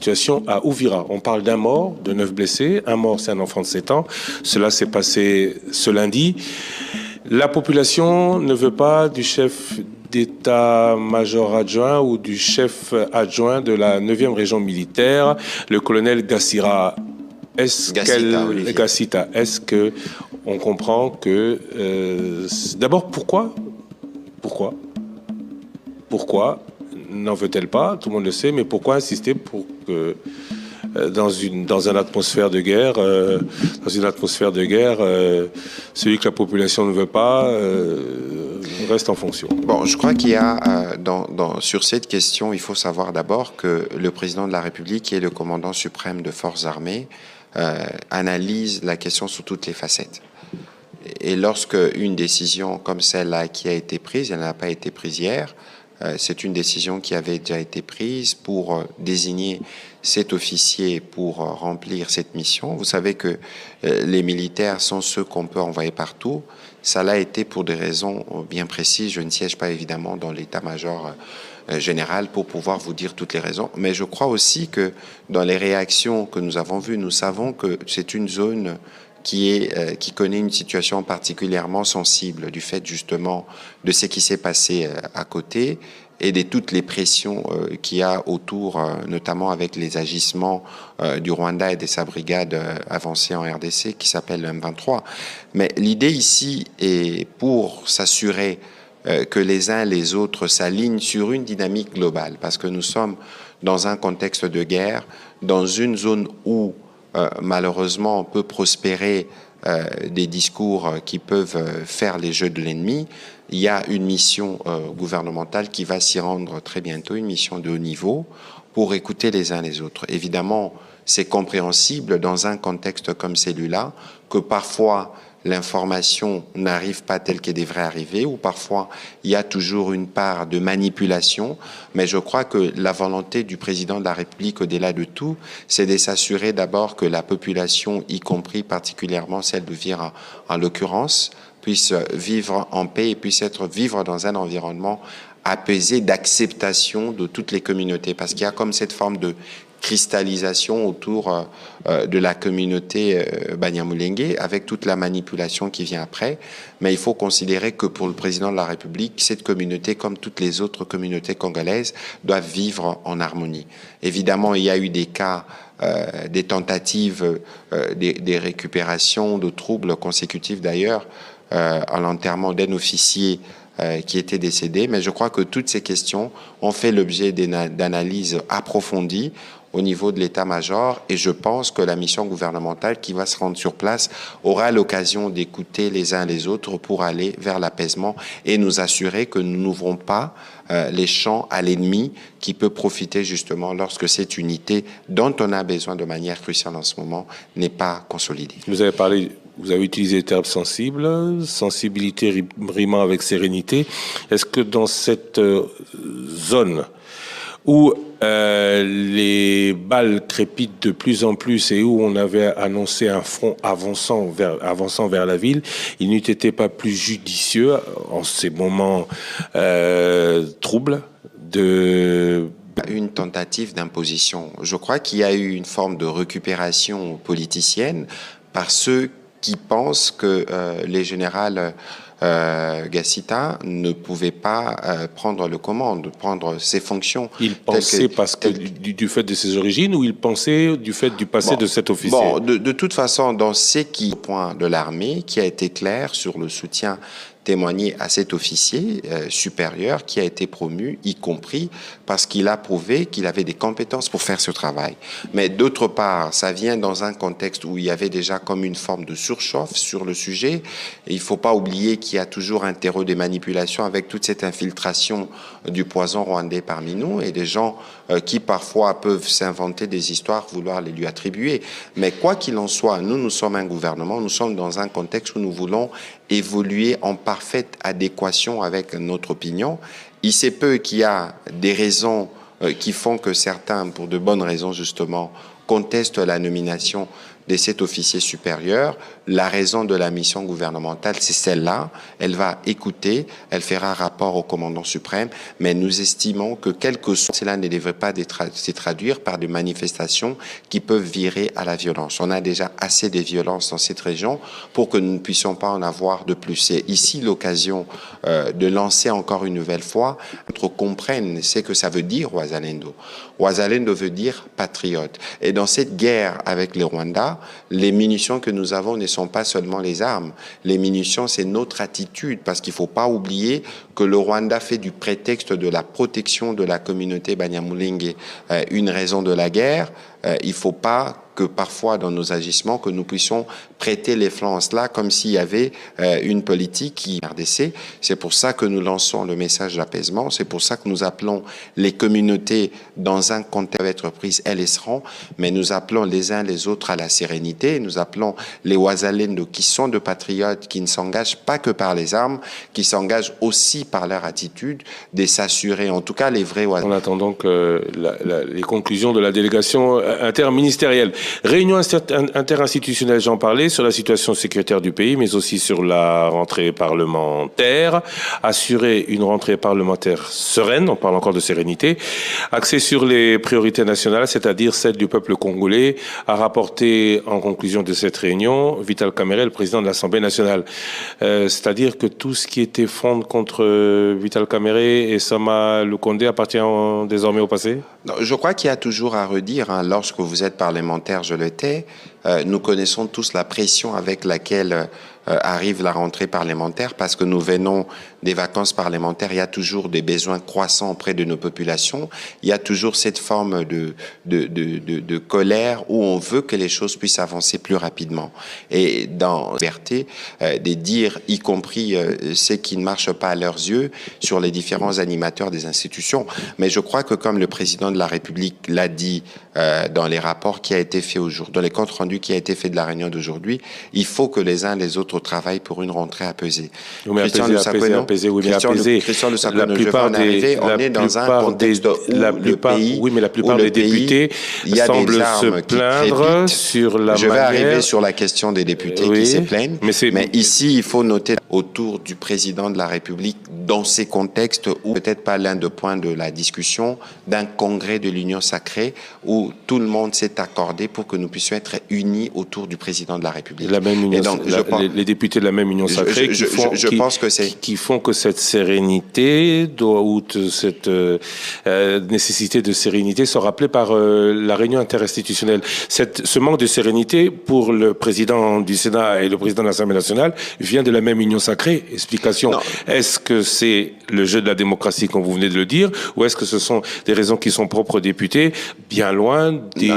Situation à Uvira. On parle d'un mort, de 9 blessés. Un mort, c'est un enfant de 7 ans. Cela s'est passé ce lundi. La population ne veut pas du chef d'état-major adjoint ou du chef adjoint de la 9e région militaire, le colonel Gassira. Gassita, est-ce que on comprend que... D'abord, pourquoi n'en veut-elle pas? Tout le monde le sait, mais pourquoi insister pour que dans une atmosphère de guerre, celui que la population ne veut pas reste en fonction? Bon, je crois qu'il y a sur cette question, il faut savoir d'abord que le président de la République, qui est le commandant suprême de forces armées, analyse la question sous toutes les facettes. Et lorsque une décision comme celle-là qui a été prise, elle n'a pas été prise hier, c'est une décision qui avait déjà été prise pour désigner cet officier pour remplir cette mission. Vous savez que les militaires sont ceux qu'on peut envoyer partout. Ça l'a été pour des raisons bien précises. Je ne siège pas évidemment dans l'état-major général pour pouvoir vous dire toutes les raisons. Mais je crois aussi que dans les réactions que nous avons vues, nous savons que c'est une zone qui connaît une situation particulièrement sensible du fait justement de ce qui s'est passé à côté et de toutes les pressions qu'il y a autour, notamment avec les agissements du Rwanda et de sa brigade avancée en RDC qui s'appelle le M23. Mais l'idée ici est pour s'assurer que les uns et les autres s'alignent sur une dynamique globale, parce que nous sommes dans un contexte de guerre, dans une zone où malheureusement on peut prospérer des discours qui peuvent faire les jeux de l'ennemi. Il y a une mission gouvernementale qui va s'y rendre très bientôt, une mission de haut niveau, pour écouter les uns les autres. Évidemment, c'est compréhensible dans un contexte comme celui-là, que parfois l'information n'arrive pas telle qu'elle devrait arriver, ou parfois il y a toujours une part de manipulation, mais je crois que la volonté du président de la République, au-delà de tout, c'est de s'assurer d'abord que la population, y compris particulièrement celle de Vira en l'occurrence, puisse vivre en paix et puisse vivre dans un environnement apaisé d'acceptation de toutes les communautés, parce qu'il y a comme cette forme de cristallisation autour de la communauté Banyamulenge, avec toute la manipulation qui vient après. Mais il faut considérer que pour le président de la République, cette communauté, comme toutes les autres communautés congolaises, doivent vivre en harmonie. Évidemment, il y a eu des cas, des tentatives, des récupérations de troubles consécutifs d'ailleurs, à l'enterrement d'un officier qui était décédé. Mais je crois que toutes ces questions ont fait l'objet d'analyses approfondies au niveau de l'état-major, et je pense que la mission gouvernementale qui va se rendre sur place aura l'occasion d'écouter les uns les autres pour aller vers l'apaisement et nous assurer que nous n'ouvrons pas les champs à l'ennemi qui peut profiter justement lorsque cette unité dont on a besoin de manière cruciale en ce moment n'est pas consolidée. Vous avez utilisé le terme sensible, sensibilité rimant avec sérénité. Est-ce que dans cette zone où les balles crépitent de plus en plus et où on avait annoncé un front avançant vers la ville, il n'eût été pas plus judicieux, en ces moments troubles, une tentative d'imposition. Je crois qu'il y a eu une forme de récupération politicienne par ceux qui pensent que les généraux Gassita ne pouvait pas prendre le commande, prendre ses fonctions. Il pensait parce que du fait de ses origines, ou il pensait du fait du passé de cet officier? Bon, de toute façon, dans ce point de l'armée, qui a été clair sur le soutien témoigné à cet officier supérieur qui a été promu, y compris parce qu'il a prouvé qu'il avait des compétences pour faire ce travail. Mais d'autre part, ça vient dans un contexte où il y avait déjà comme une forme de surchauffe sur le sujet. Et il ne faut pas oublier qu'il y a toujours un terreau de manipulation avec toute cette infiltration du poison rwandais parmi nous et des gens qui parfois peuvent s'inventer des histoires, vouloir les lui attribuer. Mais quoi qu'il en soit, nous sommes un gouvernement, nous sommes dans un contexte où nous voulons évoluer en parfaite adéquation avec notre opinion. Il se peut qu'il y a des raisons qui font que certains, pour de bonnes raisons justement, conteste la nomination de cet officier supérieur. La raison de la mission gouvernementale, c'est celle-là. Elle va écouter, elle fera rapport au commandant suprême, mais nous estimons que quelque chose, cela ne devrait pas se traduire par des manifestations qui peuvent virer à la violence. On a déjà assez de violence dans cette région pour que nous ne puissions pas en avoir de plus. C'est ici l'occasion de lancer encore une nouvelle fois, qu'on comprenne ce que ça veut dire Wazalendo. Wazalendo veut dire patriote. Et dans cette guerre avec le Rwanda, les munitions que nous avons ne sont pas seulement les armes. Les munitions, c'est notre attitude, parce qu'il ne faut pas oublier que le Rwanda fait du prétexte de la protection de la communauté Banyamulenge une raison de la guerre. Il ne faut pas que parfois dans nos agissements, que nous puissions prêter les flancs à cela comme s'il y avait une politique qui RDC. C'est pour ça que nous lançons le message d'apaisement. C'est pour ça que nous appelons les communautés dans un contexte être prise, elles seront, mais nous appelons les uns les autres à la sérénité. Nous appelons les Wazalendo qui sont de patriotes, qui ne s'engagent pas que par les armes, qui s'engagent aussi par leur attitude, de s'assurer, en tout cas les vrais Wazalendo. En attendant que les conclusions de la délégation interministérielle. Réunion interinstitutionnelle, j'en parlais, sur la situation sécuritaire du pays, mais aussi sur la rentrée parlementaire. Assurer une rentrée parlementaire sereine, on parle encore de sérénité. Axée sur les priorités nationales, c'est-à-dire celle du peuple congolais, a rapporté en conclusion de cette réunion Vital Kamerhe, le président de l'Assemblée nationale. C'est-à-dire que tout ce qui était fronde contre Vital Kamerhe et Sama Lukonde appartient désormais au passé? Non, je crois qu'il y a toujours à redire, lorsque vous êtes parlementaire, je l'étais, nous connaissons tous la pression avec laquelle arrive la rentrée parlementaire, parce que nous venons des vacances parlementaires. Il y a toujours des besoins croissants auprès de nos populations. Il y a toujours cette forme de colère où on veut que les choses puissent avancer plus rapidement. Et dans la liberté, de dire, y compris ce qui ne marche pas à leurs yeux, sur les différents animateurs des institutions. Mais je crois que comme le président de la République l'a dit dans les rapports qui a été fait aujourd'hui, dans les comptes rendus qui a été fait de la réunion d'aujourd'hui, il faut que les uns les autres travaillent pour une rentrée apaisée. Oui, mais Christian la plupart des députés semblent se plaindre sur la manière... Je vais arriver sur la question des députés qui se plaignent, mais ici, il faut noter autour du président de la République, dans ces contextes où peut-être pas l'un des points de la discussion, d'un congrès de l'Union sacrée où tout le monde s'est accordé pour que nous puissions être unis autour du président de la République. Les députés de la même Union sacrée qui font que cette sérénité, ou cette nécessité de sérénité sont rappelées par la réunion interinstitutionnelle. Ce manque de sérénité pour le président du Sénat et le président de l'Assemblée nationale vient de la même Union sacrée. Explication. Est-ce que c'est le jeu de la démocratie, comme vous venez de le dire, ou est-ce que ce sont des raisons qui sont propres aux députés, bien loin des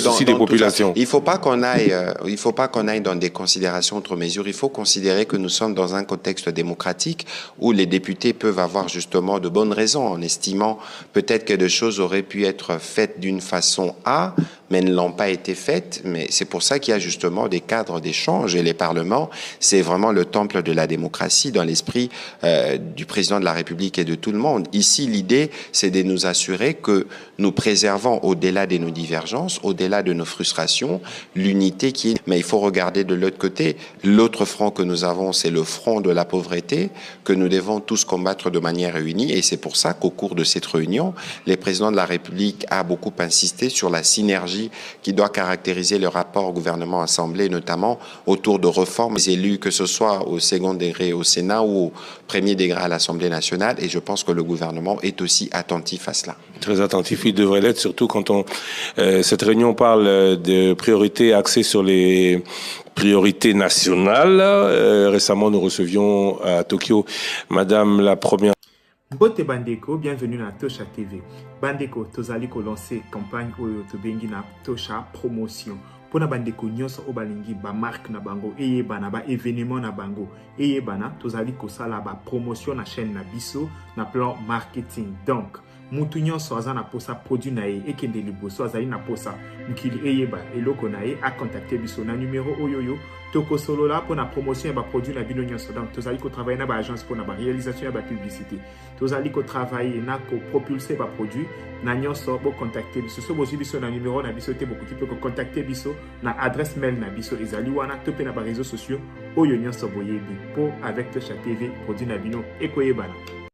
soucis des populations? Il faut pas qu'on aille dans des considérations outre mesure. Il faut considérer que nous sommes dans un contexte démocratique où les députés peuvent avoir justement de bonnes raisons en estimant peut-être que des choses auraient pu être faites d'une façon A, mais ne l'ont pas été faites. Mais c'est pour ça qu'il y a justement des cadres d'échange, et les parlements, c'est vraiment le temple de la démocratie dans l'esprit du président de la République et de tout le monde. Ici, l'idée, c'est de nous assurer que nous préservons, au-delà de nos divergences, au-delà de nos frustrations, l'unité qui est... Mais il faut regarder de l'autre côté. L'autre front que nous avons, c'est le front de la pauvreté, que nous devons tous combattre de manière unie. Et c'est pour ça qu'au cours de cette réunion, le président de la République a beaucoup insisté sur la synergie qui doit caractériser le rapport gouvernement-assemblée, notamment autour de réformes des élus, que ce soit au second degré au Sénat ou au premier degré à l'Assemblée nationale. Et je pense que le gouvernement est aussi attentif à cela. Très attentif, il devrait l'être, surtout quand cette réunion parle de priorités axées sur les priorités nationales. Récemment, nous recevions à Tokyo Madame la Première. Bote Bandeko, bienvenue dans Tosha TV. Bandeko, tozali ko lancer campagne oyo tobengi na Tosha promotion. Pona bandeko nyonso o balingi ba marque na bango eyeba ba événement na bango eyeba tozali ko sala ba promotion na chaîne na biso na plan marketing. Donc mutu nyonso aza na posa produit na ye ekende liboso azali na posa mokili eyeba eloko na ye acontacte biso na numéro oyoyo tokosolola mpo na promotion ya baproduit na bino nyonso. Donc tozali kotravaille na baagence mpo na baréalisation ya bapublicité, tozali kotravaille na kopropulse baproduit na nyonso bocontacte biso. So bozwi biso na numéro na biso te bokoki mpe kocontacte biso na adresse mail na biso ezali wana to mpe na baréseaux sociaux oyo nyonso boyebi mpo avec Tosha TV produit na bino ekoyebana.